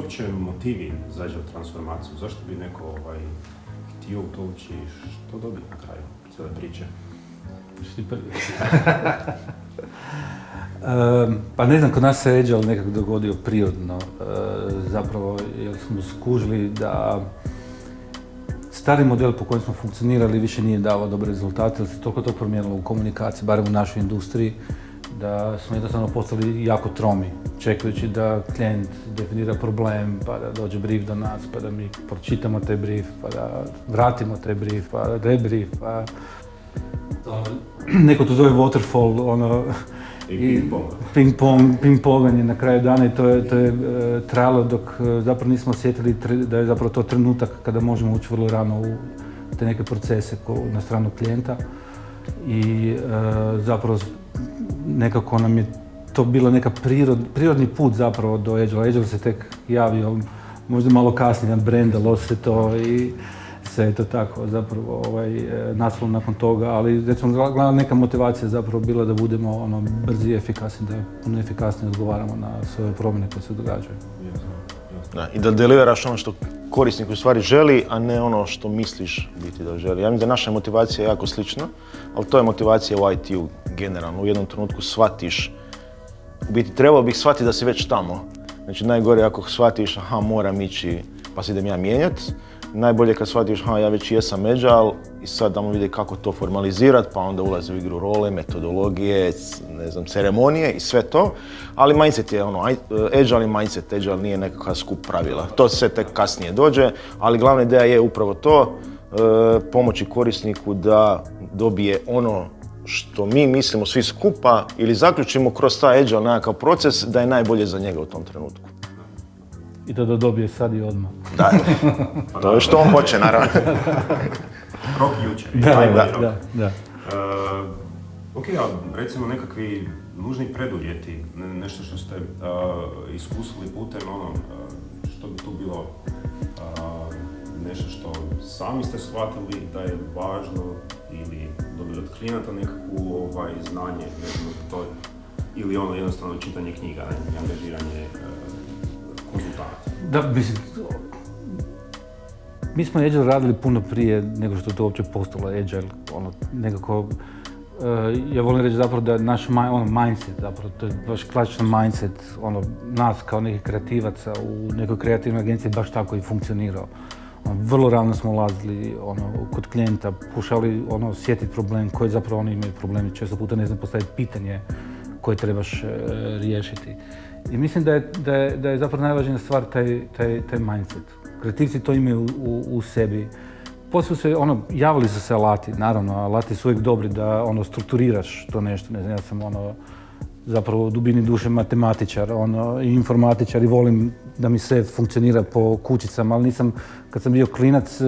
uopće motivi za Agile transformaciju? Zašto bi neko htio u to ući? Što dobiti na kraju cijele priče? Pa ne znam, kod nas se Agile nekako dogodio prirodno, zapravo jer smo skužili da stari model po kojem smo funkcionirali više nije dao dobre rezultate, jer se toliko to promijenilo u komunikaciji, barem u našoj industriji, da smo jednostavno postali jako tromi, čekajući da klijent definira problem, pa da dođe brief do nas, pa da mi pročitamo taj brief, pa da vratimo taj brief, pa da debrief, pa... Neko to zove waterfall, I ping-ponganje na kraju dana i to je trajalo dok zapravo nismo osjetili da je zapravo to trenutak kada možemo ući vrlo rano u te neke procese na stranu klijenta i zapravo nekako nam je to bilo neka prirodni put zapravo do Agile. Agile se tek javio možda malo kasnije, brandalo se to i sve je to tako zapravo naslov nakon toga, ali recimo glavna neka motivacija zapravo bila da budemo brzi i efikasni, da puno efikasnije odgovaramo na sve ove promjene koje se događaju. Da, i da deliveraš ono što korisnik u stvari želi, a ne ono što misliš biti da želi. Ja mislim da naša motivacija je jako slična, ali to je motivacija u IT-u generalno. U jednom trenutku shvatiš, u biti trebao bih shvatiti da si već tamo. Znači najgore ako shvatiš, moram ići pa se idem ja mijenjat. Najbolje kad shvatiš, ja već jesam Agile i sad damo vidi kako to formalizirati, pa onda ulazi u igru role, metodologije, ceremonije i sve to. Ali mindset je Agile i mindset, Agile nije nekakav skup pravila. To se tek kasnije dođe, ali glavna ideja je upravo to, pomoći korisniku da dobije ono što mi mislimo svi skupa ili zaključimo kroz taj Agile nekakav proces da je najbolje za njega u tom trenutku. I to da dobije sad i odmah. Da, to je što on hoće, naravno. Rok jučer. Da. Ok, a recimo nekakvi nužni preduvjeti, nešto što ste iskusili putem što bi tu bilo nešto što sami ste shvatili da je važno ili dobili od klijenata nekakvu znanje, to, ili jednostavno čitanje knjiga, angažiranje konzultanata. Da, mislim, mi smo Agile radili puno prije nego što je to uopće postalo Agile, nekako, ja volim reći zapravo da naš mindset, zapravo, to je baš klasičan mindset, nas kao nekih kreativaca u nekoj kreativnoj agenciji baš tako i funkcionirao. Vrlo ravno smo ulazili kod klijenta, pokušali sjetiti problem koji zapravo oni imaju problemi, često puta ne znam postaviti pitanje koje trebaš riješiti. I mislim da je zapravo najvažnija stvar taj mindset. Kreativci to imaju u sebi. Poslije se, javili su se alati, naravno, alati su uvijek dobri da strukturiraš to nešto. Ne znam, ja sam zapravo u dubini duše matematičar i informatičar i volim da mi sve funkcionira po kućicama, ali nisam, kad sam bio klinac,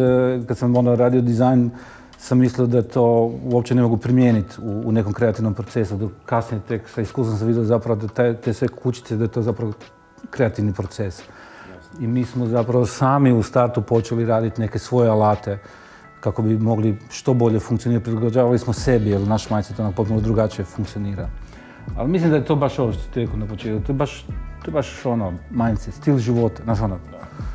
kad sam radio dizajn, sam mislio da to uopće ne mogu primijeniti u nekom kreativnom procesu, dok kasnije tek sa iskustvom sam vidio zapravo da te sve kućice, da je to zapravo kreativni proces. I mi smo zapravo sami u startu počeli raditi neke svoje alate kako bi mogli što bolje funkcionirati. Prilagođavali smo sebi, jer naš mindset potpuno drugačije funkcionira. Ali mislim da je to baš ovo što ste rekao na početku, to je baš mindset, stil života,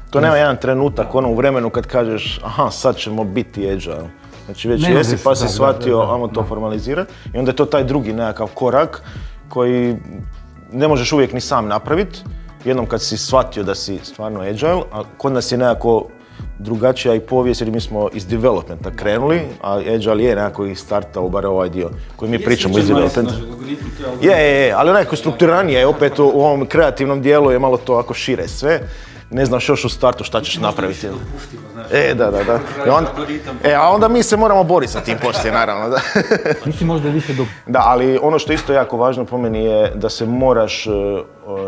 To nema jedan trenutak u vremenu kad kažeš, sad ćemo biti Agile. Znači već jesi pa si shvatio, ajmo to formalizirati i onda je to taj drugi nekakav korak koji ne možeš uvijek ni sam napraviti. Jednom kad si shvatio da si stvarno Agile, a kod nas je nekako drugačija i povijest jer mi smo iz developmenta krenuli, a Agile je nekako i startao, bar ovaj dio koji mi pričamo iz developmenta. Je, ali onako strukturiranije, opet u ovom kreativnom dijelu je malo to ako šire sve. Ne znaš još u startu šta ćeš napraviti. Da. A onda mi se moramo boriti sa tim poslije, naravno. Nisi možda više dok... Da, ali ono što isto jako važno po meni je da se moraš,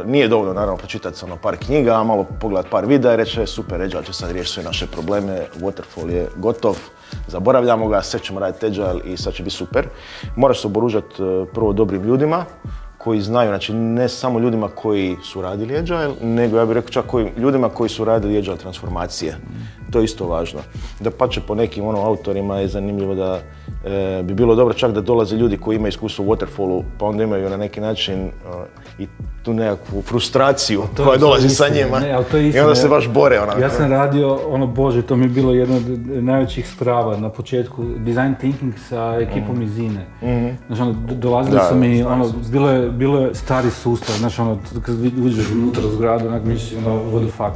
nije dovoljno naravno pročitati samo par knjiga, malo pogledati par videa i reći super, Agile će sad riješiti sve naše probleme, Waterfall je gotov, zaboravljamo ga, sve ćemo raditi Agile i sad će biti super. Moraš se oboružati prvo dobrim ljudima, koji znaju, znači ne samo ljudima koji su radili Agile, nego ja bih rekao čak ljudima koji su radili Agile transformacije. To je isto važno. Dapače po nekim autorima je zanimljivo da bi bilo dobro čak da dolaze ljudi koji imaju iskustvo u waterfallu, pa onda imaju na neki način i tu nekakvu frustraciju koja dolazi sa njima. I onda se baš bore onako. Ja sam radio, Bože, to mi je bilo jedno od najvećih sprava na početku, design thinking sa ekipom iz INE. Znači, dolazili su mi, bilo je stari sustav, znači, kad uđeš unutra u zgradu, onak misliš, what the fuck.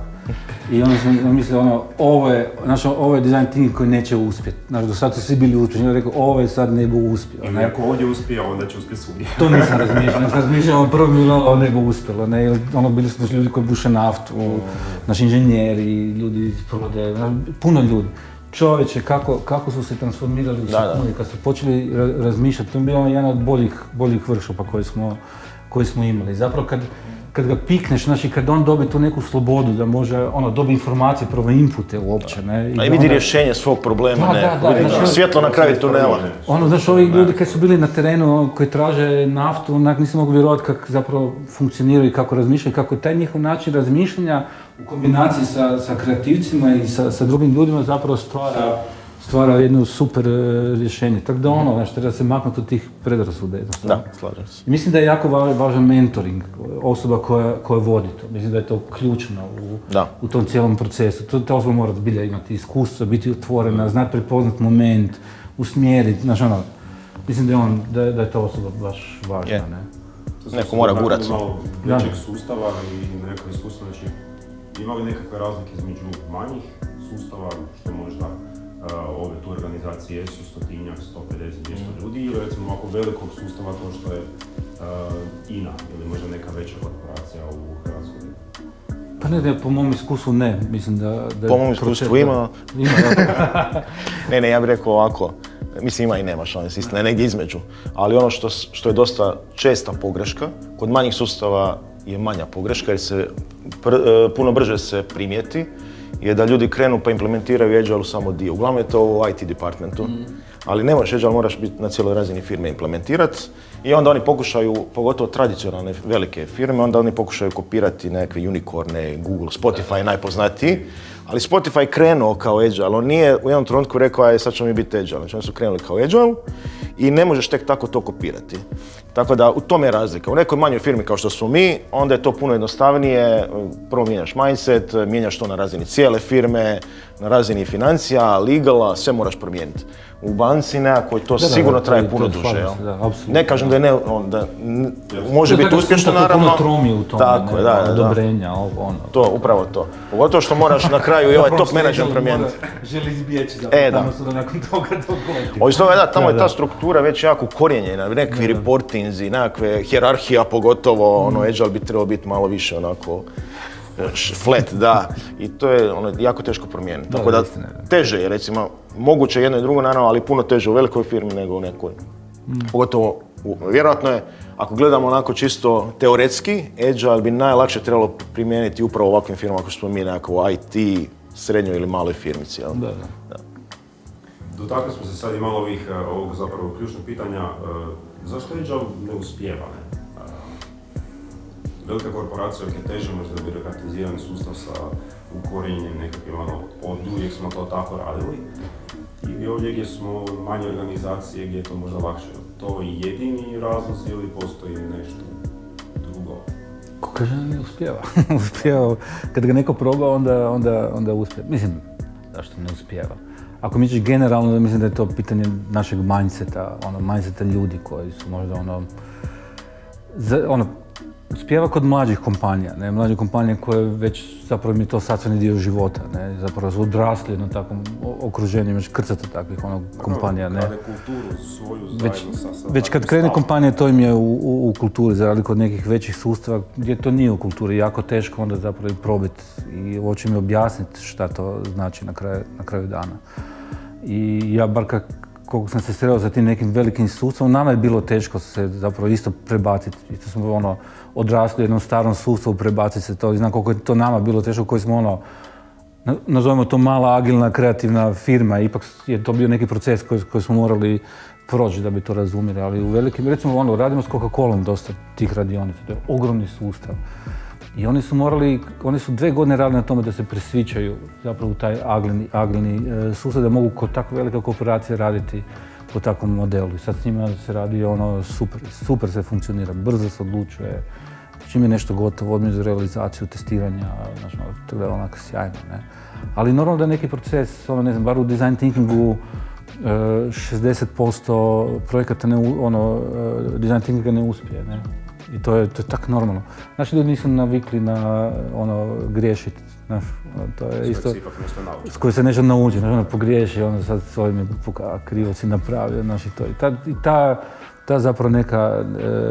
I onda sam mislio, ovo je design thinking koji neće uspjeti. Znači, do sad su svi bili uspješni, ja rekao, ovo je sad ne bo uspio. Ili ako ovdje uspije, onda će uspjeti svugdje. To nisam razmišljao, prvo mi je ovo ne bo uspjelo, bili su ljudi koji buše naftu, naši inženjeri, ljudi iz prodaje, puno ljudi. Čovječe, kako su se transformirali u sekundi, kad su počeli razmišljati, to je bio jedan od boljih workshopa koji smo imali. Zapravo kad ga pikneš, znači kad on dobije tu neku slobodu da može, dobije informacije, prvo inpute uopće, ne. I vidi rješenje svog problema, vidi svjetlo na kraju tunela. Znaš, ovi ljudi kad su bili na terenu, koji traže naftu, onak nisam mogu vjerovati kako zapravo funkcioniraju i kako razmišljaju, kako je taj njihov način razmišljanja u kombinaciji sa kreativcima i sa drugim ljudima zapravo stvara jedno super rješenje. Tako da znači, treba se maknuti od tih predrasuda. Da, slažem se. Mislim da je jako važan mentoring, osoba koja vodi to. Mislim da je to ključno u tom cijelom procesu. Ta osoba mora zbilja imati iskustvo, biti otvorena, znati prepoznat moment, usmjeriti, znači mislim da je ta osoba baš važna, ne? Neko mora gurati. Malo većeg sustava i nekakve iskustva, znači ima li nekakve razlike između manjih sustava, što možda ove tu organizacije jesu 100-tinjak, 150-200 ljudi, ili recimo ovako velikog sustava to što je INA ili možda neka veća korporacija u Hrvatskoj? Pa ne, po mom iskustvu ne, mislim da po mom iskustvu ima. Ne, ja bih rekao ovako, mislim ima i nema šanse, istina je negdje između, ali ono što je dosta česta pogreška, kod manjih sustava je manja pogreška jer se puno brže se primijeti, je da ljudi krenu pa implementiraju Agile samo dio. Uglavnom je to u IT departmentu, ali ne možeš Agile, moraš biti na cijeloj razini firme implementirati i onda oni pokušaju, pogotovo tradicionalne velike firme, onda oni pokušaju kopirati nekakve unicorne, Google, Spotify najpoznatiji, ali Spotify krenuo kao Agile, on nije u jednom trenutku rekao sad ćemo mi biti Agile, znači oni su krenuli kao Agile i ne možeš tek tako to kopirati. Tako da u tome je razlika. U nekoj manjoj firmi kao što smo mi, onda je to puno jednostavnije, prvo mijenjaš mindset, mijenjaš to na razini cijele firme, na razini financija, legala, sve moraš promijeniti. U banci nekako to sigurno traje puno duže. Ne kažem da može biti uspješno, naravno. Puno tromi u tome, odobrenja, to, upravo to. Pogotovo što moraš na kraju i ovaj top menadžer promijeniti. Želi izbjeći zapravo, da nakon toga dogodi. Tamo je ta struktura već jako ukorijenjena, nekakvi reportinzi, nekakve hijerarhija pogotovo, Agile bi trebao biti malo više onako flat, da, i to je jako teško promijeniti. Tako da teže je, recimo, moguće jedno i drugo naravno, ali puno teže u velikoj firmi nego u nekoj. Pogotovo, vjerojatno je, ako gledamo onako čisto teoretski, Agile bi najlakše trebalo primijeniti upravo u ovakvim firmama ako smo mi nekako IT, srednjoj ili maloj firmici. Da. Dotakli smo se sad i malo ovog zapravo ključnog pitanja, zašto Agile ne uspijeva? Velika korporacija je teže možda birokratizirani sustav sa ukorijenjem nekakvim, od uvijek smo to tako radili. I ovdje gdje smo manje organizacije, gdje je to možda lakše. To je jedini razlog ili postoji nešto drugo? Ko kaže da ne uspijeva? Uspijeva. Kad ga neko proba, onda uspije. Mislim, zašto ne uspijeva? Ako misliš generalno, mislim da je to pitanje našeg mindseta ljudi koji su možda uspijeva kod mlađih kompanija, ne? Mlađe kompanije koje već zapravo mi je to sastavni dio života, ne? Zapravo su odrasli na takvom okruženju, već krcata takvih kompanija, ne? Grade kulturu svoju zajedno sa već kad krene kompanija, to im je u kulturi, za razliku od nekih većih sustava gdje to nije u kulturi, jako teško onda zapravo i probiti i hoće mi objasniti šta to znači na kraju dana. I ja bar koliko sam se sreo sa tim nekim velikim sustavom, nama je bilo teško se zapravo isto prebaciti. Isto smo odrasli u jednom starom sustavu, prebaciti se to. I znam koliko je to nama bilo teško, koji smo nazovemo to mala, agilna, kreativna firma. Ipak je to bio neki proces koji smo morali proći da bi to razumjeli. Ali u velikim, recimo radimo s Coca-Colom dosta tih radionica. To je ogromni sustav. I oni su 2 godine radili na tome da se presvičaju zapravo u taj agilni sustav, da mogu kod tako velika korporacija raditi po takvom modelu. I sad s njima se radi ono super se funkcionira, brzo se odlučuje. Čim je nešto gotovo, odmah za realizaciju, testiranja, znači, to je onako sjajno, ne. Ali normalno da je neki proces, ono, ne znam, bar u design thinkingu 60% projekata design thinkinga ne uspije, ne. I to je tak normalno. Naši ljudi nisu navikli na griješiti, znaš, to je isto s kojim se nešto nauči, znaš, pogriješi, sad s ovim krivo si napravio, znaš, i to. I ta zapravo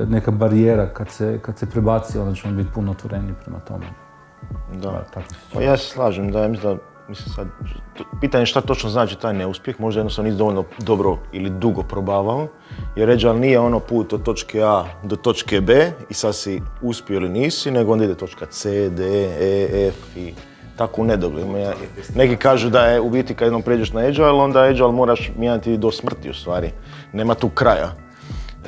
neka barijera kad se prebaci, onda ćemo biti puno otvoreniji prema tome. Da, pa ja se slažem da, mislim sad, pitanje je šta točno znači taj neuspjeh, možda jednostavno nisi dovoljno dobro ili dugo probavao, jer Agile nije ono put od točke A do točke B i sad si uspio ili nisi, nego onda ide točka C, D, E, F i tako u nedogled. Neki kažu da je u biti kad jednom pređeš na Agile, onda Agile moraš mijenjati do smrti u stvari, nema tu kraja.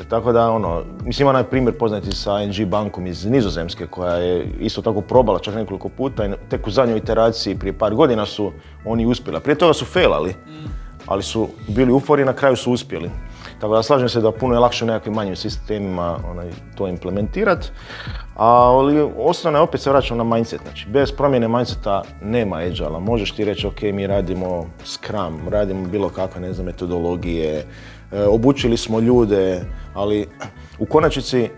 Tako da, mislim ima onaj primjer poznati sa ING bankom iz Nizozemske koja je isto tako probala čak nekoliko puta i tek u zadnjoj iteraciji prije par godina su oni uspjeli. Prije toga su failali, ali su bili uporni i na kraju su uspjeli. Tako da slažem se da puno je lakše u nekakvim manjim sistemima to implementirati. Ali osnovno je, opet se vraćamo na mindset. Znači, bez promjene mindseta nema Agile-a. Možeš ti reći, ok, mi radimo Scrum, radimo bilo kakve, ne znam, metodologije, obučili smo ljude, ali u konačnici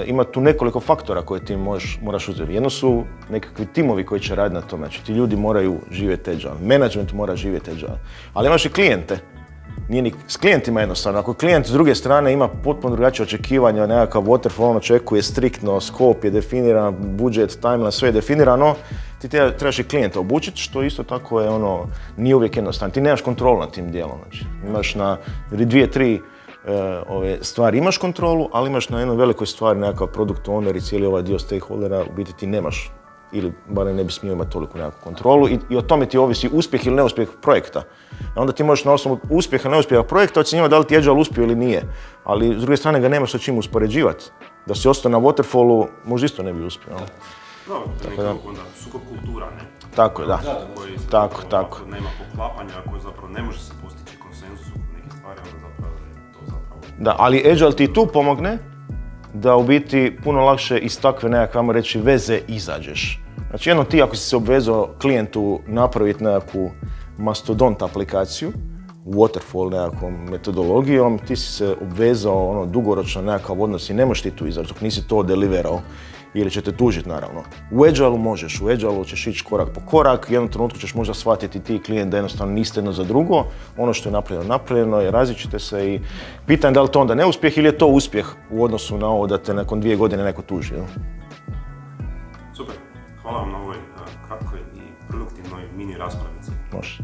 ima tu nekoliko faktora koje ti moraš uzeti. Jedno su nekakvi timovi koji će raditi na tome, znači ti ljudi moraju živjeti Agile, management mora živjeti Agile, ali imaš i klijente. Nije ni s klijentima jednostavno. Ako klijent s druge strane ima potpuno drugačije očekivanja, nekakav waterfall, on očekuje striktno, scope je definiran, budžet, timeline, sve je definirano, ti trebaš i klijenta obučiti, što isto tako je nije uvijek jednostavno. Ti nemaš kontrolu nad tim dijelom. Znači, imaš na 2-3 ove stvari imaš kontrolu, ali imaš na jednoj velikoj stvari nekakav product owner i cijeli ovaj dio stakeholdera, u biti ti nemaš, ili barem ne bi smio imati toliko nekakvu kontrolu i o tome ti ovisi uspjeh ili neuspjeh projekta. Onda ti možeš na osnovu uspjeha i neuspjeha projekta ocjenjivati da li ti Agile uspio ili nije, ali s druge strane ga nemaš sa čim uspoređivati. Da si ostao na waterfallu, možda isto ne bi uspio. Tako da, onda sukob kultura, ne? Tako je, da. Tako. Nema poklapanja, ako zapravo ne može se postići konsenzus u nekih stvari, onda zapravo je to zapravo... Da, ali Agile ti tu pomogne da u biti puno lakše iz takve nekakve, ajmo reći, veze izađeš. Znači, jedno ti ako si se obvezao klijentu napraviti nekakvu mastodont aplikaciju, waterfall nekakvom metodologijom, ti si se obvezao dugoročno nekakav odnos i ne možeš ti tu izaći dok nisi to deliverao ili će te tužiti naravno. U Agile-u možeš, u Agile-u ćeš ići korak po korak, u jednom trenutku ćeš možda shvatiti ti klijent da jednostavno niste jedno za drugo, ono što je napravljeno je različite se i pitanje da li to onda neuspjeh ili je to uspjeh u odnosu na ovo da te nakon 2 godine neko tuži. Super, hvala vam na ovoj kratkoj i produktivnoj mini raspravici. Može.